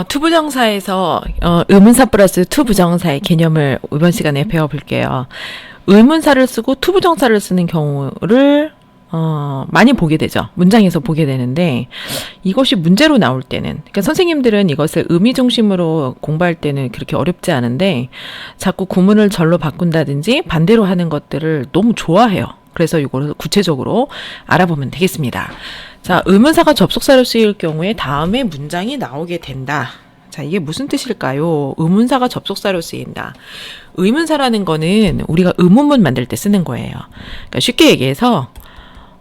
투부정사에서 의문사 플러스 투부정사의 개념을 이번 시간에 배워볼게요. 의문사를 쓰고 투부정사를 쓰는 경우를 많이 보게 되죠. 문장에서 보게 되는데 이것이 문제로 나올 때는, 그러니까 선생님들은 이것을 의미 중심으로 공부할 때는 그렇게 어렵지 않은데 자꾸 구문을 절로 바꾼다든지 반대로 하는 것들을 너무 좋아해요. 그래서 이거를 구체적으로 알아보면 되겠습니다. 자, 의문사가 접속사로 쓰일 경우에 다음에 문장이 나오게 된다. 자, 이게 무슨 뜻일까요? 의문사가 접속사로 쓰인다. 의문사라는 거는 우리가 의문문 만들 때 쓰는 거예요. 그러니까 쉽게 얘기해서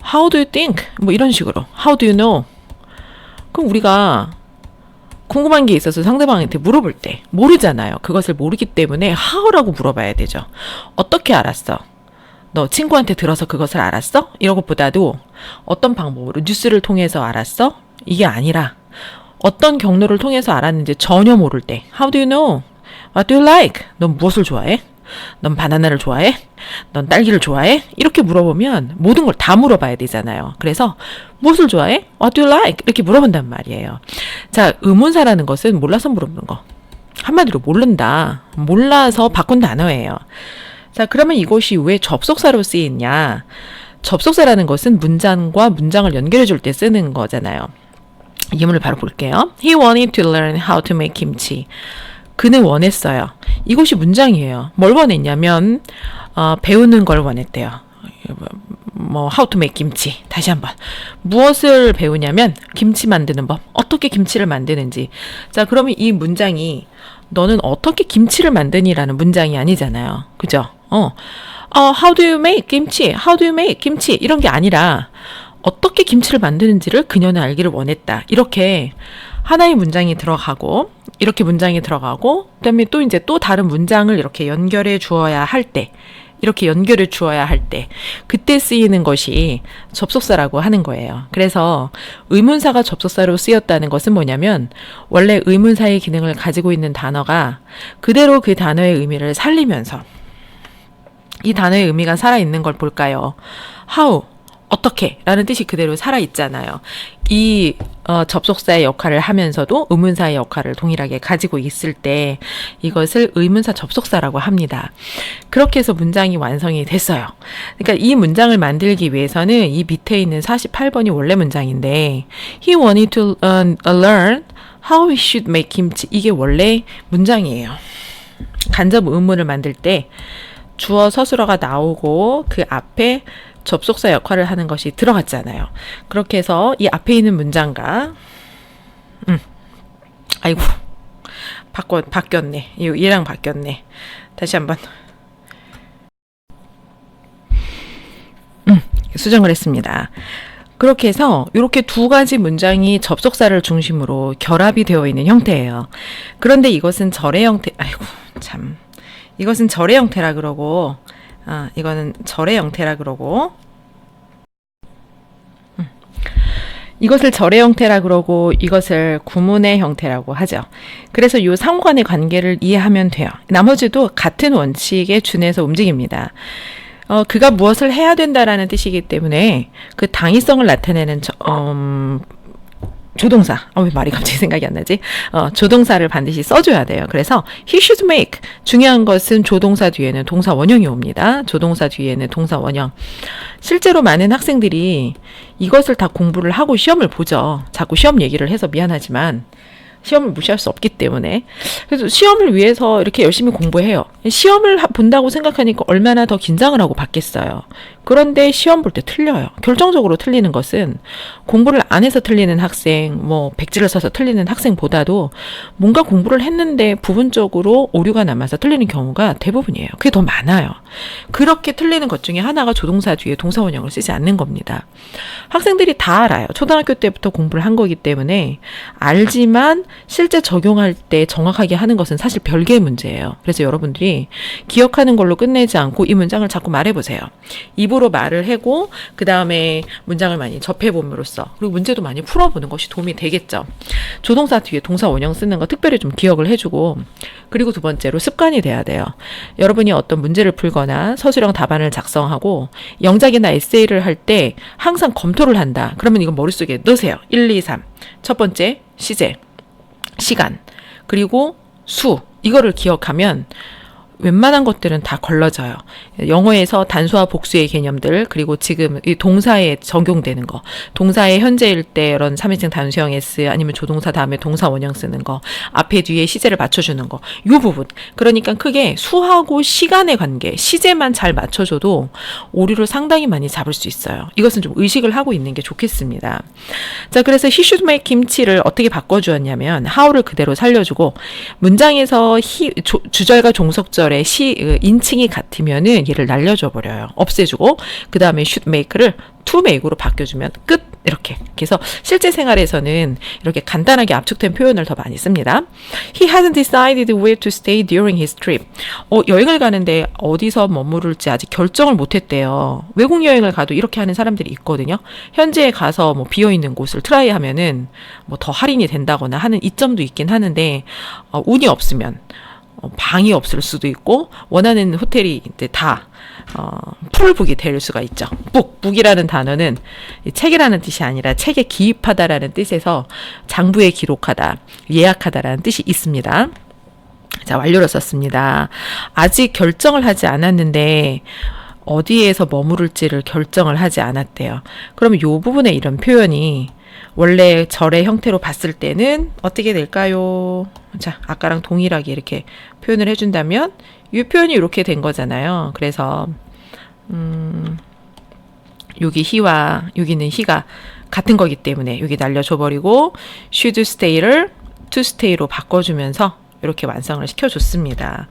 How do you think? 뭐 이런 식으로. How do you know? 그럼 우리가 궁금한 게 있어서 상대방한테 물어볼 때 모르잖아요. 그것을 모르기 때문에 how라고 물어봐야 되죠. 어떻게 알았어? 너 친구한테 들어서 그것을 알았어? 이런 것보다도 어떤 방법으로 뉴스를 통해서 알았어? 이게 아니라 어떤 경로를 통해서 알았는지 전혀 모를 때 How do you know? What do you like? 넌 무엇을 좋아해? 넌 바나나를 좋아해? 넌 딸기를 좋아해? 이렇게 물어보면 모든 걸 다 물어봐야 되잖아요. 그래서 무엇을 좋아해? What do you like? 이렇게 물어본단 말이에요. 자, 의문사라는 것은 몰라서 물어보는 거. 한마디로 모른다. 몰라서 바꾼 단어예요. 자, 그러면 이것이 왜 접속사로 쓰이냐? 접속사라는 것은 문장과 문장을 연결해 줄 때 쓰는 거잖아요. 예문을 바로 볼게요. He wanted to learn how to make kimchi. 그는 원했어요. 이것이 문장이에요. 뭘 원했냐면 배우는 걸 원했대요. 뭐 how to make kimchi. 다시 한번. 무엇을 배우냐면 김치 만드는 법. 어떻게 김치를 만드는지. 자, 그러면 이 문장이 너는 어떻게 김치를 만드니라는 문장이 아니잖아요. 그죠? How do you make kimchi? How do you make kimchi? 이런 게 아니라 어떻게 김치를 만드는지를 그녀는 알기를 원했다. 이렇게 하나의 문장이 들어가고 이렇게 문장이 들어가고 그다음에 또 이제 또 다른 문장을 이렇게 연결해 주어야 할 때 이렇게 연결해 주어야 할 때 그때 쓰이는 것이 접속사라고 하는 거예요. 그래서 의문사가 접속사로 쓰였다는 것은 뭐냐면 원래 의문사의 기능을 가지고 있는 단어가 그대로 그 단어의 의미를 살리면서 이 단어의 의미가 살아있는 걸 볼까요? How, 어떻게 라는 뜻이 그대로 살아있잖아요. 이 접속사의 역할을 하면서도 의문사의 역할을 동일하게 가지고 있을 때 이것을 의문사 접속사라고 합니다. 그렇게 해서 문장이 완성이 됐어요. 그러니까 이 문장을 만들기 위해서는 이 밑에 있는 48번이 원래 문장인데 He wanted to learn how he should make kimchi. 이게 원래 문장이에요. 간접 의문을 만들 때 주어 서술어가 나오고 그 앞에 접속사 역할을 하는 것이 들어갔잖아요. 그렇게 해서 이 앞에 있는 문장과 아이고 바뀌었네. 얘랑 바뀌었네. 다시 한번 수정을 했습니다. 그렇게 해서 이렇게 두 가지 문장이 접속사를 중심으로 결합이 되어 있는 형태예요. 그런데 이것은 절의 형태, 아이고 참, 이것은 절의 형태라 그러고 이거는 절의 형태라 그러고 이것을 절의 형태라 그러고 이것을 구문의 형태라고 하죠. 그래서 이 상호간의 관계를 이해하면 돼요. 나머지도 같은 원칙에 준해서 움직입니다. 그가 무엇을 해야 된다라는 뜻이기 때문에 그 당위성을 나타내는 조동사. 왜 말이 갑자기 생각이 안 나지? 조동사를 반드시 써줘야 돼요. 그래서 he should make. 중요한 것은 조동사 뒤에는 동사 원형이 옵니다. 조동사 뒤에는 동사 원형. 실제로 많은 학생들이 이것을 다 공부를 하고 시험을 보죠. 자꾸 시험 얘기를 해서 미안하지만 시험을 무시할 수 없기 때문에. 그래서 시험을 위해서 이렇게 열심히 공부해요. 시험을 본다고 생각하니까 얼마나 더 긴장을 하고 받겠어요. 그런데 시험 볼 때 틀려요. 결정적으로 틀리는 것은 공부를 안 해서 틀리는 학생, 뭐 백지를 써서 틀리는 학생보다도 뭔가 공부를 했는데 부분적으로 오류가 남아서 틀리는 경우가 대부분이에요. 그게 더 많아요. 그렇게 틀리는 것 중에 하나가 조동사 뒤에 동사 원형을 쓰지 않는 겁니다. 학생들이 다 알아요. 초등학교 때부터 공부를 한 거기 때문에 알지만 실제 적용할 때 정확하게 하는 것은 사실 별개의 문제예요. 그래서 여러분들이 기억하는 걸로 끝내지 않고 이 문장을 자꾸 말해보세요. 입으로 말을 하고 그 다음에 문장을 많이 접해봄으로써 그리고 문제도 많이 풀어보는 것이 도움이 되겠죠. 조동사 뒤에 동사 원형 쓰는 거 특별히 좀 기억을 해주고 그리고 두 번째로 습관이 돼야 돼요. 여러분이 어떤 문제를 풀거나 서술형 답안을 작성하고 영작이나 에세이를 할 때 항상 검토를 한다. 그러면 이거 머릿속에 넣으세요. 1, 2, 3. 첫 번째 시제. 시간, 그리고 수, 이거를 기억하면 웬만한 것들은 다 걸러져요. 영어에서 단수와 복수의 개념들, 그리고 지금 이 동사에 적용되는 거, 동사의 현재일 때 이런 3인칭 단수형 S, 아니면 조동사 다음에 동사 원형 쓰는 거, 앞에 뒤에 시제를 맞춰주는 거, 요 부분. 그러니까 크게 수하고 시간의 관계, 시제만 잘 맞춰줘도 오류를 상당히 많이 잡을 수 있어요. 이것은 좀 의식을 하고 있는 게 좋겠습니다. 자, 그래서 he should make 김치를 어떻게 바꿔주었냐면 how를 그대로 살려주고, 문장에서 주절과 종속절 인칭이 같으면은 얘를 날려줘 버려요. 없애주고, 그 다음에 should make를 to make으로 바뀌어주면 끝. 이렇게. 그래서 실제 생활에서는 이렇게 간단하게 압축된 표현을 더 많이 씁니다. He hasn't decided where to stay during his trip. 여행을 가는데 어디서 머무를지 아직 결정을 못했대요. 외국 여행을 가도 이렇게 하는 사람들이 있거든요. 현지에 가서 뭐 비어있는 곳을 트라이 하면은 뭐 더 할인이 된다거나 하는 이점도 있긴 하는데, 운이 없으면 방이 없을 수도 있고, 원하는 호텔이 이제 다 풀북이 될 수가 있죠. 북이라는 단어는 책이라는 뜻이 아니라 책에 기입하다라는 뜻에서 장부에 기록하다, 예약하다라는 뜻이 있습니다. 자, 완료로 썼습니다. 아직 결정을 하지 않았는데 어디에서 머무를지를 결정을 하지 않았대요. 그러면 이 부분에 이런 표현이 원래 절의 형태로 봤을 때는 어떻게 될까요? 자, 아까랑 동일하게 이렇게 표현을 해준다면 이 표현이 이렇게 된 거잖아요. 그래서 여기 he와 여기는 he가 같은 거기 때문에 여기 날려줘버리고 should stay를 to stay로 바꿔주면서 이렇게 완성을 시켜줬습니다.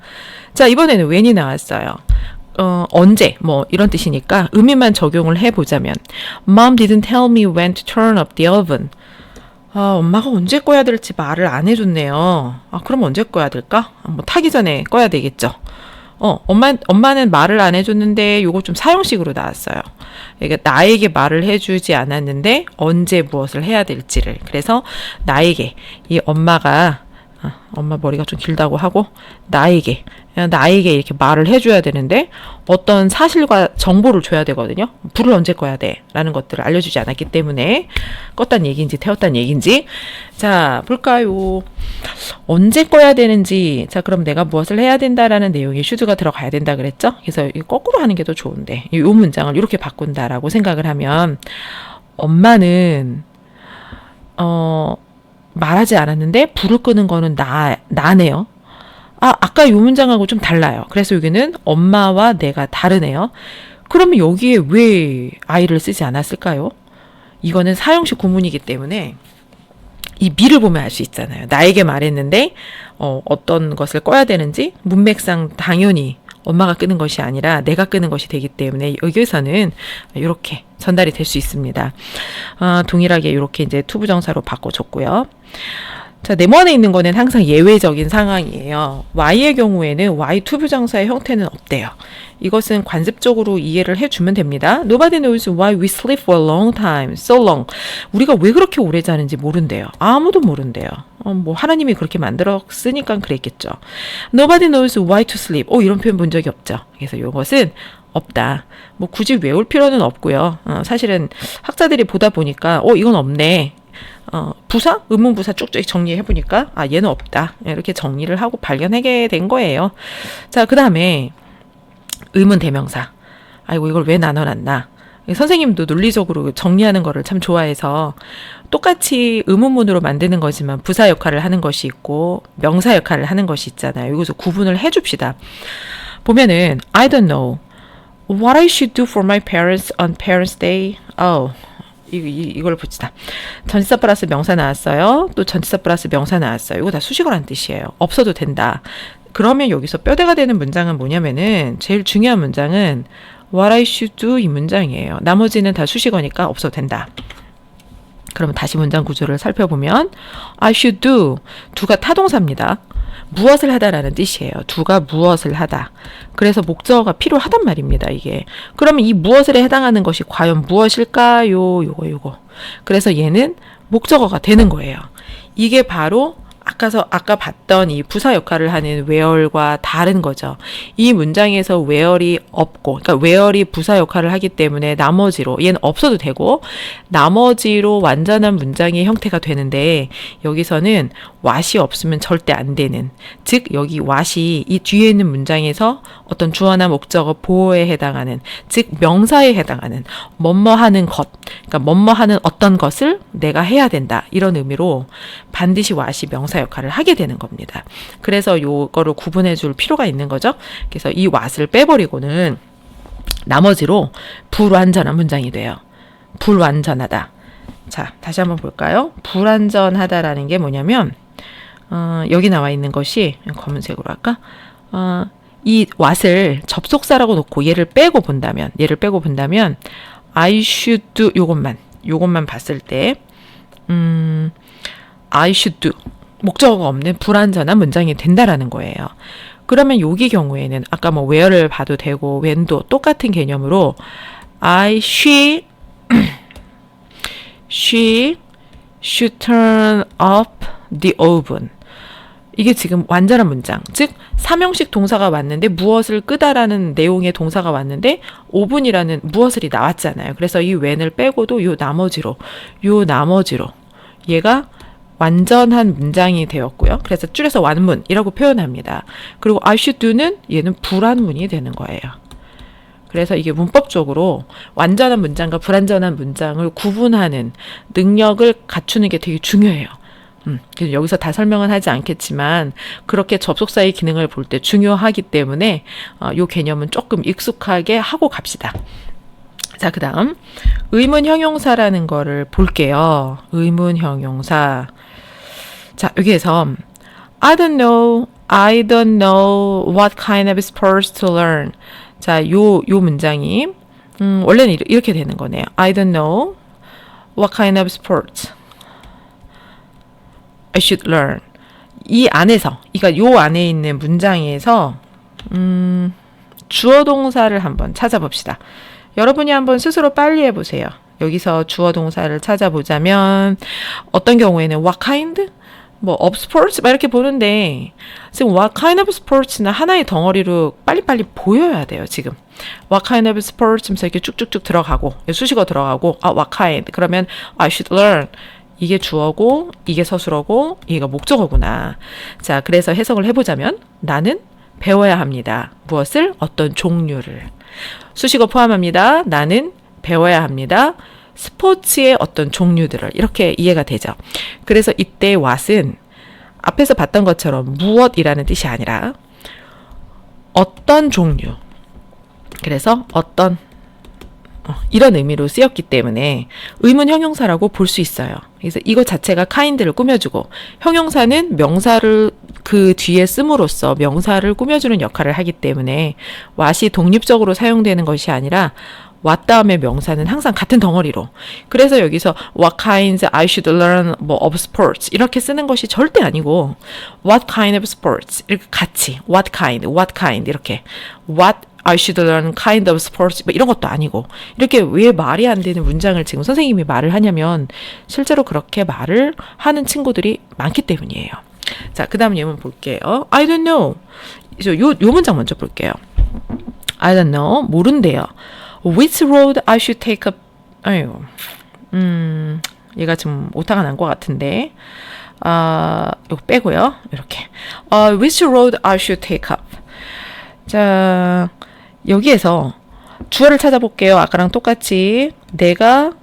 자, 이번에는 when이 나왔어요. 언제, 뭐 이런 뜻이니까 의미만 적용을 해보자면, Mom didn't tell me when to turn up the oven. 엄마가 언제 꺼야 될지 말을 안 해줬네요. 그럼 언제 꺼야 될까? 뭐 타기 전에 꺼야 되겠죠. 엄마는 말을 안 해줬는데 요거 좀 사형식으로 나왔어요. 그러니까 나에게 말을 해주지 않았는데 언제 무엇을 해야 될지를. 그래서 나에게, 이 엄마가 엄마 머리가 좀 길다고 하고 나에게 이렇게 말을 해줘야 되는데 어떤 사실과 정보를 줘야 되거든요. 불을 언제 꺼야 돼? 라는 것들을 알려주지 않았기 때문에 껐단 얘기인지 태웠단 얘기인지. 자, 볼까요? 언제 꺼야 되는지. 자, 그럼 내가 무엇을 해야 된다라는 내용에 should가 들어가야 된다 그랬죠? 그래서 거꾸로 하는 게 더 좋은데 이 문장을 이렇게 바꾼다라고 생각을 하면, 엄마는 말하지 않았는데 불을 끄는 거는 나네요. 아까 이 문장하고 좀 달라요. 그래서 여기는 엄마와 내가 다르네요. 그러면 여기에 왜 I를 쓰지 않았을까요? 이거는 사형식 구문이기 때문에 이 미를 보면 알 수 있잖아요. 나에게 말했는데 어떤 것을 꺼야 되는지 문맥상 당연히 엄마가 끄는 것이 아니라 내가 끄는 것이 되기 때문에 여기에서는 이렇게 전달이 될 수 있습니다. 동일하게 이렇게 이제 투부정사로 바꿔줬고요. 자, 네모안에 있는 거는 항상 예외적인 상황이에요. Y의 경우에는 Y 투부정사의 형태는 없대요. 이것은 관습적으로 이해를 해주면 됩니다. Nobody knows why we sleep for a long time, so long. 우리가 왜 그렇게 오래 자는지 모른대요. 아무도 모른대요. 뭐 하나님이 그렇게 만들었으니까 그랬겠죠. Nobody knows why to sleep. 이런 표현 본 적이 없죠. 그래서 이것은 없다. 뭐 굳이 외울 필요는 없고요. 사실은 학자들이 보다 보니까 이건 없네. 부사? 의문부사 쭉쭉 정리해보니까 얘는 없다. 이렇게 정리를 하고 발견하게 된 거예요. 자, 그 다음에 의문 대명사. 아이고, 이걸 왜 나눠놨나. 선생님도 논리적으로 정리하는 거를 참 좋아해서 똑같이 의문문으로 만드는 거지만 부사 역할을 하는 것이 있고 명사 역할을 하는 것이 있잖아요. 여기서 구분을 해줍시다. 보면은 I don't know what I should do for my parents on Parents' Day. 이걸 봅시다. 전치사 플러스 명사 나왔어요. 또 전치사 플러스 명사 나왔어요. 이거 다 수식어란 뜻이에요. 없어도 된다. 그러면 여기서 뼈대가 되는 문장은 뭐냐면은 제일 중요한 문장은 What I should do 이 문장이에요. 나머지는 다 수식어니까 없어도 된다. 그러면 다시 문장 구조를 살펴보면 I should do, do가 타동사입니다. 무엇을 하다라는 뜻이에요. do가 무엇을 하다. 그래서 목적어가 필요하단 말입니다. 이게. 그러면 이 무엇을에 해당하는 것이 과연 무엇일까요? 요거. 그래서 얘는 목적어가 되는 거예요. 이게 바로 아까 아까 봤던 이 부사 역할을 하는 where과 다른 거죠. 이 문장에서 where이 없고, 그러니까 where이 부사 역할을 하기 때문에 나머지로, 얘는 없어도 되고, 나머지로 완전한 문장의 형태가 되는데, 여기서는 what이 없으면 절대 안 되는. 즉, 여기 what이 이 뒤에 있는 문장에서 어떤 주어나 목적어 보어에 해당하는, 즉, 명사에 해당하는, 뭐뭐 하는 것, 그러니까 뭐뭐 하는 어떤 것을 내가 해야 된다. 이런 의미로 반드시 what이 명사 역할을 하게 되는 겁니다. 그래서 요거를 구분해 줄 필요가 있는 거죠. 그래서 이 what을 빼버리고는 나머지로 불완전한 문장이 돼요. 불완전하다. 자, 다시 한번 볼까요? 불완전하다라는 게 뭐냐면 여기 나와 있는 것이 검은색으로 할까? 이 what을 접속사라고 놓고 얘를 빼고 본다면 I should do 요것만 봤을 때 I should do 목적어가 없는 불완전한 문장이 된다라는 거예요. 그러면 여기 경우에는 아까 뭐 where를 봐도 되고 when도 똑같은 개념으로 she should turn up the oven. 이게 지금 완전한 문장. 즉, 삼형식 동사가 왔는데 무엇을 끄다라는 내용의 동사가 왔는데 오븐이라는 무엇을이 나왔잖아요. 그래서 이 when을 빼고도 요 나머지로 얘가 완전한 문장이 되었고요. 그래서 줄여서 완문이라고 표현합니다. 그리고 I should do는 얘는 불완문이 되는 거예요. 그래서 이게 문법적으로 완전한 문장과 불완전한 문장을 구분하는 능력을 갖추는 게 되게 중요해요. 그래서 여기서 다 설명은 하지 않겠지만 그렇게 접속사의 기능을 볼 때 중요하기 때문에 요 개념은 조금 익숙하게 하고 갑시다. 자, 그 다음 의문 형용사라는 거를 볼게요. 의문 형용사. 자, 여기에서 I don't know what kind of sports to learn. 자, 요 문장이 원래는 이렇게 되는 거네요. I don't know what kind of sports I should learn. 이 안에서, 그러니까 요 안에 있는 문장에서 주어 동사를 한번 찾아봅시다. 여러분이 한번 스스로 빨리 해보세요. 여기서 주어 동사를 찾아보자면 어떤 경우에는 what kind? 뭐 of sports? 막 이렇게 보는데 지금 what kind of sports는 하나의 덩어리로 빨리빨리 보여야 돼요. 지금 what kind of sports 하면서 이렇게 쭉쭉쭉 들어가고 수식어 들어가고 what kind? 그러면 I should learn. 이게 주어고 이게 서술어고 이게 목적어구나. 자, 그래서 해석을 해보자면 나는 배워야 합니다. 무엇을? 어떤 종류를. 수식어 포함합니다. 나는 배워야 합니다. 스포츠의 어떤 종류들을. 이렇게 이해가 되죠. 그래서 이때 what은 앞에서 봤던 것처럼 무엇이라는 뜻이 아니라 어떤 종류. 그래서 어떤 이런 의미로 쓰였기 때문에 의문 형용사라고 볼 수 있어요. 그래서 이것 자체가 kind를 꾸며주고 형용사는 명사를 그 뒤에 씀으로써 명사를 꾸며주는 역할을 하기 때문에 what이 독립적으로 사용되는 것이 아니라 what 다음에 명사는 항상 같은 덩어리로. 그래서 여기서 what kinds I should learn 뭐 of sports 이렇게 쓰는 것이 절대 아니고 what kind of sports 이렇게 같이 what kind 이렇게 what I should learn kind of sports 뭐 이런 것도 아니고 이렇게 왜 말이 안 되는 문장을 지금 선생님이 말을 하냐면 실제로 그렇게 말을 하는 친구들이 많기 때문이에요. 자, 그 다음 예문 볼게요. I don't know. 요 문장 먼저 볼게요. I don't know. 모른대요. Which road I should take up. 아유, 얘가 지금 오타가 난 것 같은데. 이거 빼고요. 이렇게. Which road I should take up. 자, 여기에서 주어를 찾아볼게요. 아까랑 똑같이 내가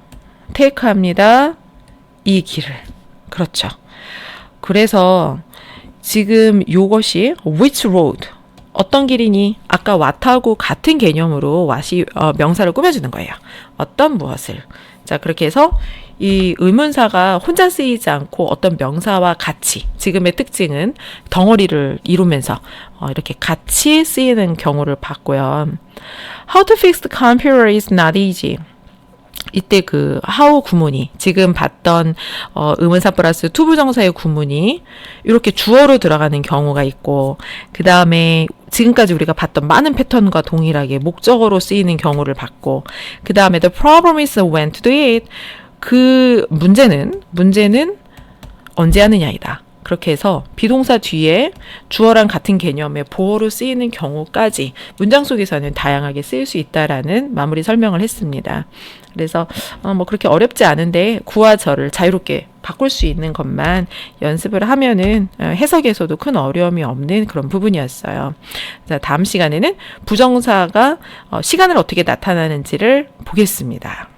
테이크합니다. 이 길을. 그렇죠. 그래서 지금 요것이 which road 어떤 길이니? 아까 what하고 같은 개념으로 what이 명사를 꾸며주는 거예요. 어떤 무엇을. 자, 그렇게 해서 이 의문사가 혼자 쓰이지 않고 어떤 명사와 같이 지금의 특징은 덩어리를 이루면서 이렇게 같이 쓰이는 경우를 봤고요. How to fix the computer is not easy. 이때 그 how 구문이 지금 봤던 의문사 플러스 투부정사의 구문이 이렇게 주어로 들어가는 경우가 있고 그 다음에 지금까지 우리가 봤던 많은 패턴과 동일하게 목적어로 쓰이는 경우를 봤고 그 다음에 the problem is when to do it. 그 문제는 언제 하느냐이다. 그렇게 해서 비동사 뒤에 주어랑 같은 개념의 보어로 쓰이는 경우까지 문장 속에서는 다양하게 쓰일 수 있다라는 마무리 설명을 했습니다. 그래서 뭐 그렇게 어렵지 않은데 구와 절을 자유롭게 바꿀 수 있는 것만 연습을 하면은 해석에서도 큰 어려움이 없는 그런 부분이었어요. 자, 다음 시간에는 부정사가 시간을 어떻게 나타나는지를 보겠습니다.